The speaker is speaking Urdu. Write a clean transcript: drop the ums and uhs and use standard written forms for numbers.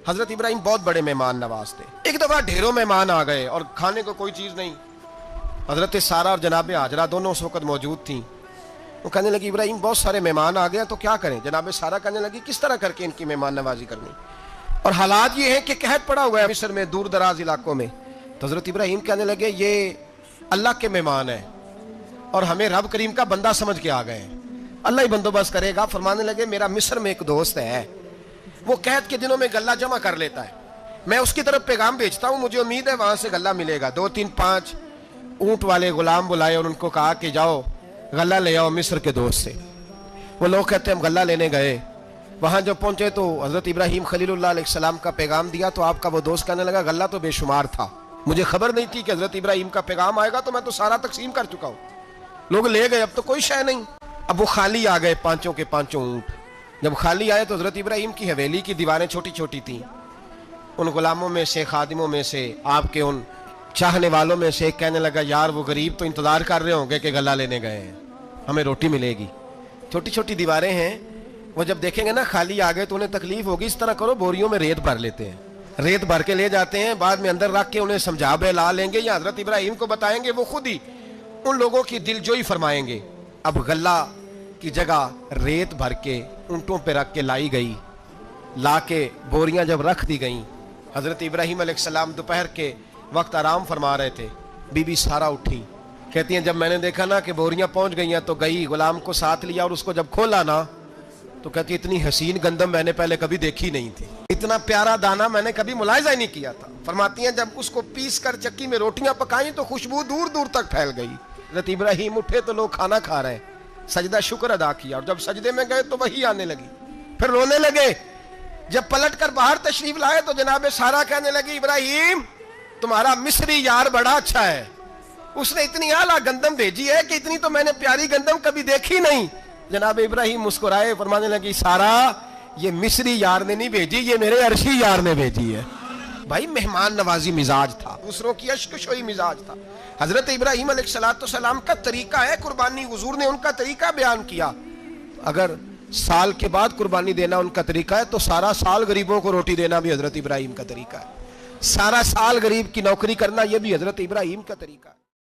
حضرت ابراہیم بہت بڑے مہمان نواز تھے. ایک دفعہ ڈھیروں مہمان آ گئے اور کھانے کو کوئی چیز نہیں. حضرت سارہ اور جناب ہاجرہ دونوں اس وقت موجود تھیں. وہ کہنے لگی ابراہیم بہت سارے مہمان آ گئے تو کیا کریں؟ جناب سارہ کہنے لگی کس طرح کر کے ان کی مہمان نوازی کرنی؟ اور حالات یہ ہیں کہ قحط پڑا ہوا ہے مصر میں، دور دراز علاقوں میں. تو حضرت ابراہیم کہنے لگے یہ اللہ کے مہمان ہیں اور ہمیں رب کریم کا بندہ سمجھ کے آ گئے ہیں، اللہ ہی بندوبست کرے گا. فرمانے لگے میرا مصر میں ایک دوست ہے، وہ قحط کے دنوں میں غلہ جمع کر لیتا ہے، میں اس کی طرف پیغام بھیجتا ہوں، مجھے امید ہے وہاں سے غلہ ملے گا. 2-3-5 اونٹ والے غلام بلائے اور ان کو کہا کہ جاؤ غلہ لے آؤ مصر کے دوست سے. وہ لوگ کہتے ہیں ہم غلہ لینے گئے. وہاں جب پہنچے تو حضرت ابراہیم خلیل اللہ علیہ السلام کا پیغام دیا تو آپ کا وہ دوست کہنے لگا غلہ تو بے شمار تھا، مجھے خبر نہیں تھی کہ حضرت ابراہیم کا پیغام آئے گا، تو میں تو سارا تقسیم کر چکا ہوں. لوگ لے گئے، اب تو کوئی شے نہیں. اب وہ خالی آ گئے 5 کے 5 اونٹ. جب خالی آئے تو حضرت ابراہیم کی حویلی کی دیواریں چھوٹی چھوٹی تھیں. ان غلاموں میں سے، خادموں میں سے، آپ کے ان چاہنے والوں میں سے ایک کہنے لگا یار وہ غریب تو انتظار کر رہے ہوں گے کہ غلہ لینے گئے ہیں، ہمیں روٹی ملے گی. چھوٹی چھوٹی دیواریں ہیں، وہ جب دیکھیں گے نا خالی آ گئے تو انہیں تکلیف ہوگی. اس طرح کرو بوریوں میں ریت بھر لیتے ہیں، ریت بھر کے لے جاتے ہیں، بعد میں اندر رکھ کے انہیں سمجھا بہلا لیں گے یا حضرت ابراہیم کو بتائیں گے، وہ خود ہی ان لوگوں کی دل جوئی فرمائیں گے. اب غلہ کی جگہ ریت بھر کے اونٹوں پہ رکھ کے لائی گئی. لا کے بوریاں جب رکھ دی گئیں، حضرت ابراہیم علیہ السلام دوپہر کے وقت آرام فرما رہے تھے. بی بی سارہ اٹھی، کہتی ہیں جب میں نے دیکھا نا کہ بوریاں پہنچ گئی ہیں تو گئی، غلام کو ساتھ لیا اور اس کو جب کھولا نا تو کہتی اتنی حسین گندم میں نے پہلے کبھی دیکھی نہیں تھی، اتنا پیارا دانہ میں نے کبھی ملاحظہ ہی نہیں کیا تھا. فرماتی ہیں جب اس کو پیس کر چکی میں روٹیاں پکائیں تو خوشبو دور دور تک پھیل گئی. حضرت ابراہیم اٹھے تو لوگ کھانا کھا رہے ہیں، سجدہ شکر ادا کیا، اور جب سجدے میں گئے تو وہی آنے لگی، پھر رونے لگے. جب پلٹ کر باہر تشریف لائے تو جناب سارہ کہنے لگی ابراہیم تمہارا مصری یار بڑا اچھا ہے، اس نے اتنی اعلیٰ گندم بھیجی ہے کہ اتنی تو میں نے پیاری گندم کبھی دیکھی نہیں. جناب ابراہیم مسکرائے، فرمانے لگی سارہ یہ مصری یار نے نہیں بھیجی، یہ میرے عرشی یار نے بھیجی ہے. بھائی مہمان نوازی مزاج تھا، دوسروں کی اشکشوئی مزاج تھا. حضرت ابراہیم علیہ السلام کا طریقہ ہے قربانی، حضور نے ان کا طریقہ بیان کیا. اگر سال کے بعد قربانی دینا ان کا طریقہ ہے تو سارا سال غریبوں کو روٹی دینا بھی حضرت ابراہیم کا طریقہ ہے. سارا سال غریب کی نوکری کرنا یہ بھی حضرت ابراہیم کا طریقہ ہے.